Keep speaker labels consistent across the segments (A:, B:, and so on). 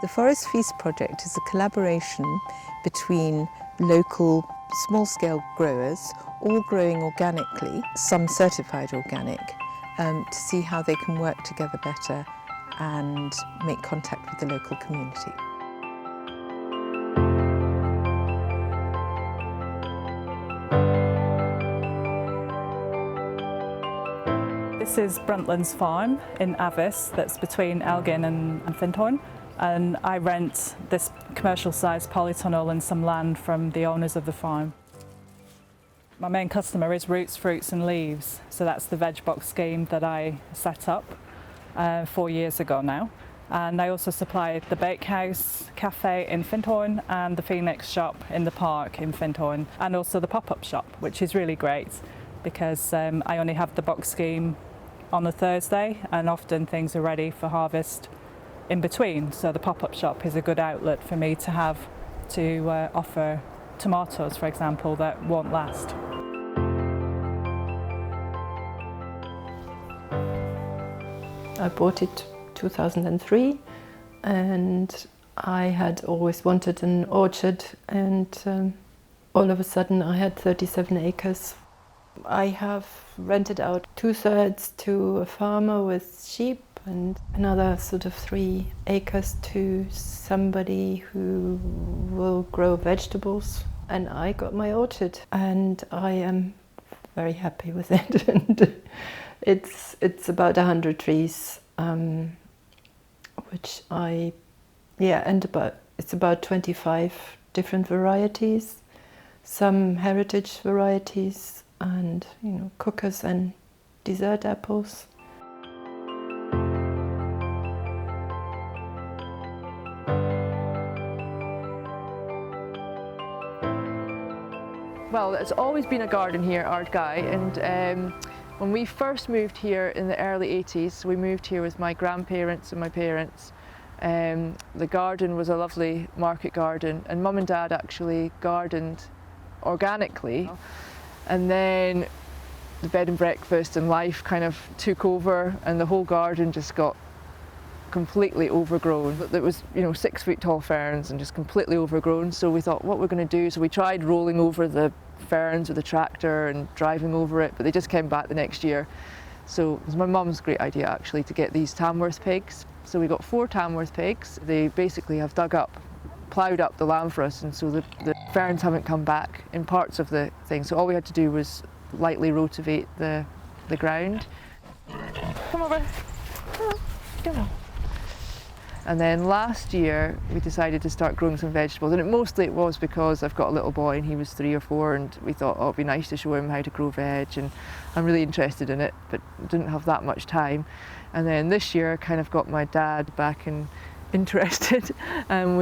A: The Forest Feast project is a collaboration between local small-scale growers, all growing organically, some certified organic, to see how they can work together better and make contact with the local community.
B: This is Bruntlands Farm in Avis, that's between Elgin and Findhorn, and I rent this commercial-sized polytunnel and some land from the owners of the farm. My main customer is Roots, Fruits and Leaves, so that's the veg box scheme that I set up 4 years ago now. And I also supply the Bakehouse Cafe in Findhorn and the Phoenix shop in the park in Findhorn, and also the pop-up shop, which is really great because I only have the box scheme on a Thursday, and often things are ready for harvest in between. So the pop-up shop is a good outlet for me to have to offer tomatoes, for example, that won't last.
C: I bought it 2003, and I had always wanted an orchard, and all of a sudden I had 37 acres. I have rented out 2/3 to a farmer with sheep and another sort of 3 acres to somebody who will grow vegetables. And I got my orchard and I am very happy with it. And it's about 100 trees, which it's about 25 different varieties, some heritage varieties, and cookers and dessert apples.
D: Well, it's always been a garden here, Ardguy, and when we first moved here in the early 80s, we moved here with my grandparents and my parents. The garden was a lovely market garden, and Mum and Dad actually gardened organically. And then the bed and breakfast and life kind of took over, and the whole garden just got completely overgrown. There was 6 foot tall ferns and just completely overgrown. So we thought, what we're going to do, so we tried rolling over the ferns with a tractor and driving over it, but they just came back the next year. So it was my mum's great idea actually to get these Tamworth pigs. So we got 4 Tamworth pigs. They basically have ploughed up the land for us, and so the ferns haven't come back in parts of the thing. So all we had to do was lightly rotivate the ground. Come over. Come on. And then last year we decided to start growing some vegetables, and mostly it was because I've got a little boy and he was 3 or 4, and we thought, oh, it'd be nice to show him how to grow veg, and I'm really interested in it but didn't have that much time. And then this year I kind of got my dad back and interested, and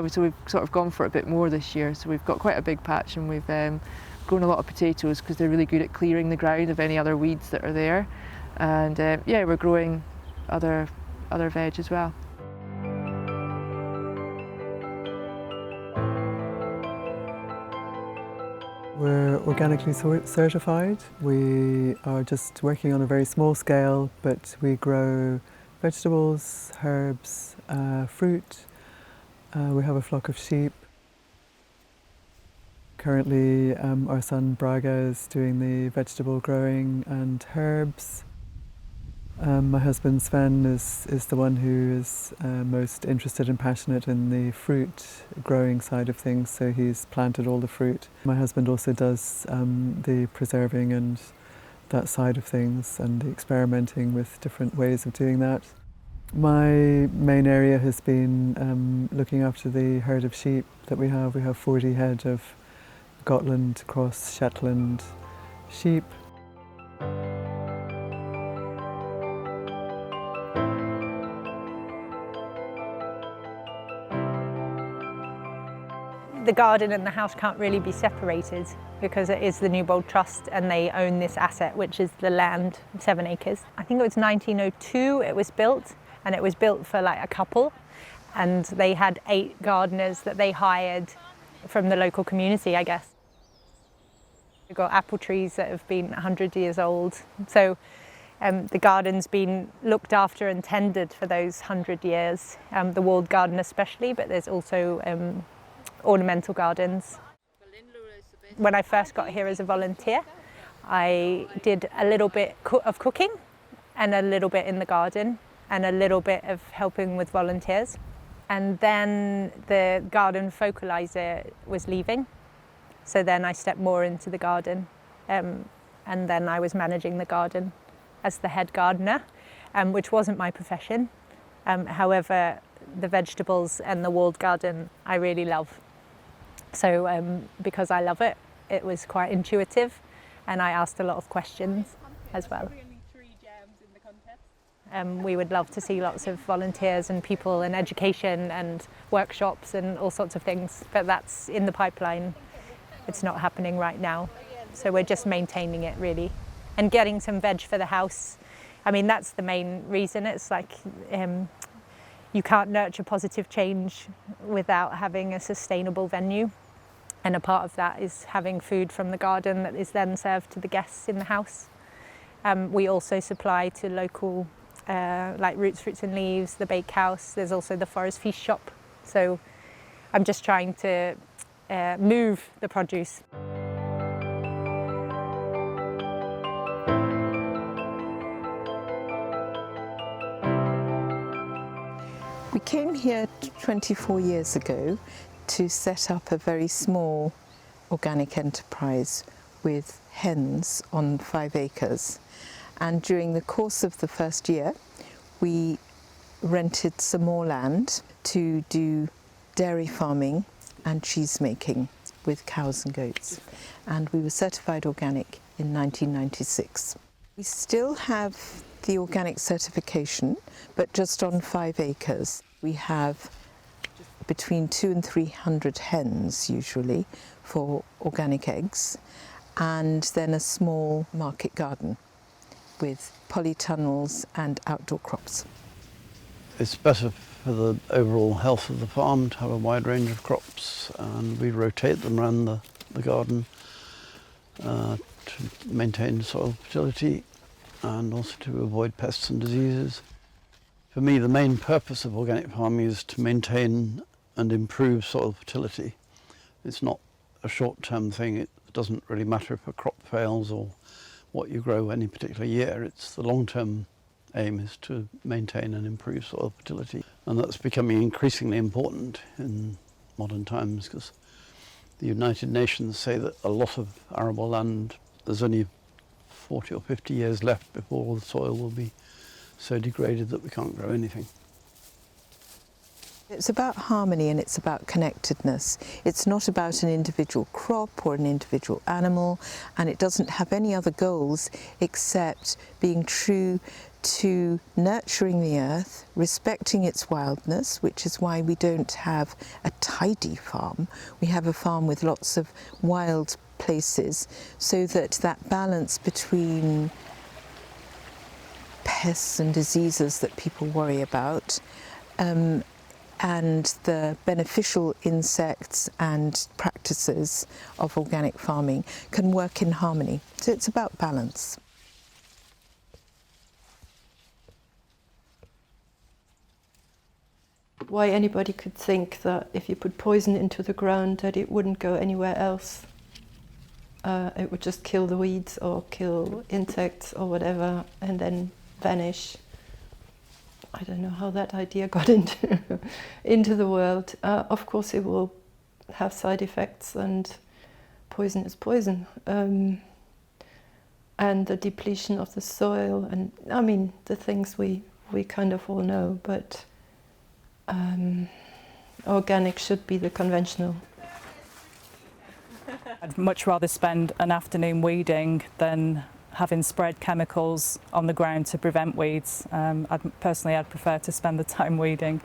D: so we've sort of gone for a bit more this year. So we've got quite a big patch, and we've grown a lot of potatoes because they're really good at clearing the ground of any other weeds that are there. And we're growing other veg as well.
E: We're organically certified. We are just working on a very small scale, but we grow vegetables, herbs, fruit. We have a flock of sheep. Currently, our son Braga is doing the vegetable growing and herbs. My husband Sven is the one who is most interested and passionate in the fruit growing side of things, so he's planted all the fruit. My husband also does the preserving and that side of things, and the experimenting with different ways of doing that. My main area has been looking after the herd of sheep that we have. We have 40 head of Gotland cross Shetland sheep.
F: The garden and the house can't really be separated because it is the Newbold Trust and they own this asset, which is the land, 7 acres. I think it was 1902 it was built, and it was built for like a couple, and they had 8 gardeners that they hired from the local community, I guess. We've got apple trees that have been 100 years old, so The garden's been looked after and tended for those 100 years, the walled garden especially, but there's also ornamental gardens. When I first got here as a volunteer, I did a little bit of cooking and a little bit in the garden and a little bit of helping with volunteers. And then the garden focaliser was leaving, so then I stepped more into the garden, and then I was managing the garden as the head gardener, which wasn't my profession. However, the vegetables and the walled garden I really love. So because I love it, it was quite intuitive, and I asked a lot of questions as well. We would love to see lots of volunteers and people and education and workshops and all sorts of things, but that's in the pipeline. It's not happening right now. So we're just maintaining it really and getting some veg for the house. I mean, that's the main reason. It's like you can't nurture positive change without having a sustainable venue. And a part of that is having food from the garden that is then served to the guests in the house. We also supply to local like Roots, Fruits and Leaves, the bakehouse. There's also the Forres Feast Shop. So I'm just trying to move the produce.
A: We came here 24 years ago to set up a very small organic enterprise with hens on 5 acres. And during the course of the first year, we rented some more land to do dairy farming and cheese making with cows and goats. And we were certified organic in 1996. We still have the organic certification, but just on 5 acres. We have between 200 and 300 hens usually for organic eggs, and then a small market garden with polytunnels and outdoor crops.
G: It's better for the overall health of the farm to have a wide range of crops, and we rotate them around the garden to maintain soil fertility and also to avoid pests and diseases. For me, the main purpose of organic farming is to maintain and improve soil fertility. It's not a short-term thing. It doesn't really matter if a crop fails or what you grow any particular year. It's the long-term aim is to maintain and improve soil fertility, and that's becoming increasingly important in modern times because the United Nations say that a lot of arable land, there's only 40 or 50 years left before the soil will be so degraded that we can't grow anything.
A: It's about harmony and it's about connectedness. It's not about an individual crop or an individual animal, and it doesn't have any other goals except being true to nurturing the earth, respecting its wildness, which is why we don't have a tidy farm. We have a farm with lots of wild places, so that that balance between pests and diseases that people worry about and the beneficial insects and practices of organic farming can work in harmony. So it's about balance.
C: Why anybody could think that if you put poison into the ground that it wouldn't go anywhere else. It would just kill the weeds or kill insects or whatever and then vanish. I don't know how that idea got into the world. Of course it will have side effects, and poison is poison. And the depletion of the soil, and I mean the things we kind of all know, but organic should be the conventional.
B: I'd much rather spend an afternoon weeding than having spread chemicals on the ground to prevent weeds. I'd prefer to spend the time weeding.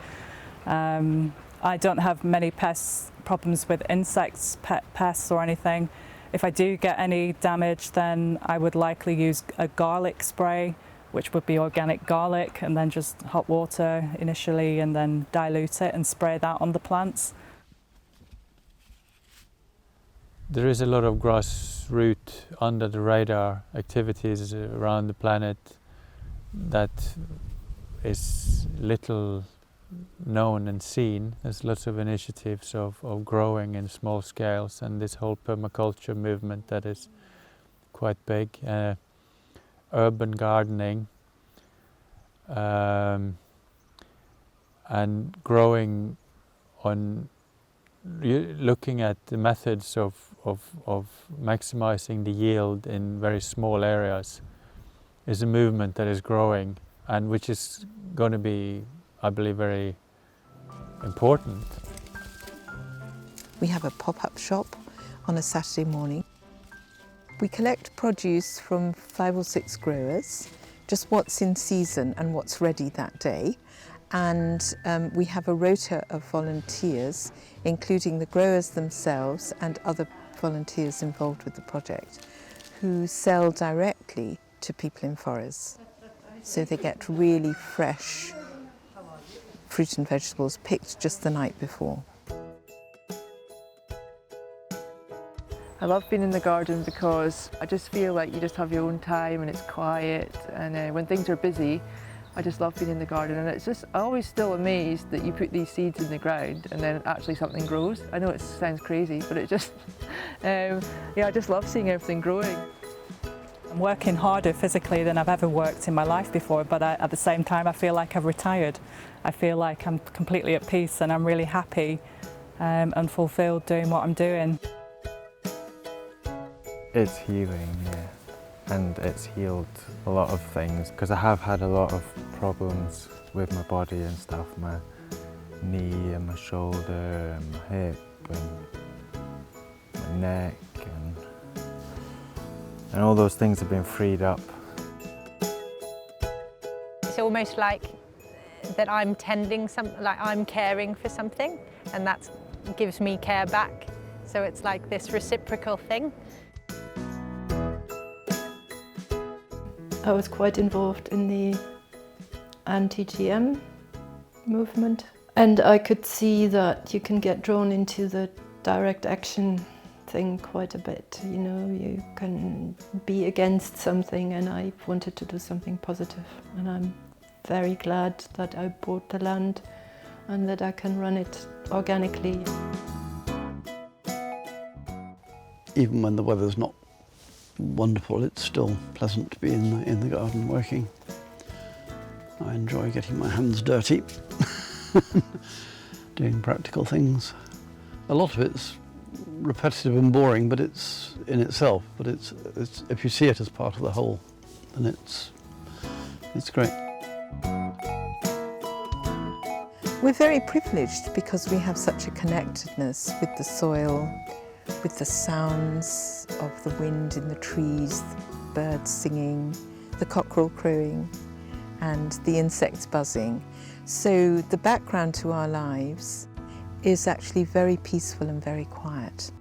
B: I don't have many problems with insects, pests or anything. If I do get any damage, then I would likely use a garlic spray, which would be organic garlic, and then just hot water initially and then dilute it and spray that on the plants.
H: There is a lot of grassroots under the radar activities around the planet that is little known and seen. There's lots of initiatives of growing in small scales, and this whole permaculture movement that is quite big. Urban gardening, and growing on looking at the methods of maximizing the yield in very small areas is a movement that is growing, and which is going to be, I believe, very important.
A: We have a pop-up shop on a Saturday morning. We collect produce from 5 or 6 growers, just what's in season and what's ready that day. And we have a rota of volunteers, including the growers themselves and other volunteers involved with the project, who sell directly to people in Forres. So they get really fresh fruit and vegetables picked just the night before.
D: I love being in the garden because I just feel like you just have your own time and it's quiet, and when things are busy, I just love being in the garden, and it's just, I'm always still amazed that you put these seeds in the ground and then actually something grows. I know it sounds crazy, but it just, yeah, I just love seeing everything growing.
B: I'm working harder physically than I've ever worked in my life before, but at the same time I feel like I've retired. I feel like I'm completely at peace and I'm really happy and fulfilled doing what I'm doing.
I: It's healing, yeah, and it's healed a lot of things, because I have had a lot of problems with my body and stuff, my knee and my shoulder and my hip and my neck, and all those things have been freed up.
F: It's almost like that I'm tending something, like I'm caring for something, and that gives me care back. So it's like this reciprocal thing.
C: I was quite involved in the anti-GM movement, and I could see that you can get drawn into the direct action thing quite a bit. You know, you can be against something, and I wanted to do something positive, and I'm very glad that I bought the land and that I can run it organically.
G: Even when the weather's not wonderful, it's still pleasant to be in the garden working. I enjoy getting my hands dirty, doing practical things. A lot of it's repetitive and boring, but it's in itself. But it's if you see it as part of the whole, then it's great.
A: We're very privileged because we have such a connectedness with the soil, with the sounds of the wind in the trees, the birds singing, the cockerel crowing, and the insects buzzing. So the background to our lives is actually very peaceful and very quiet.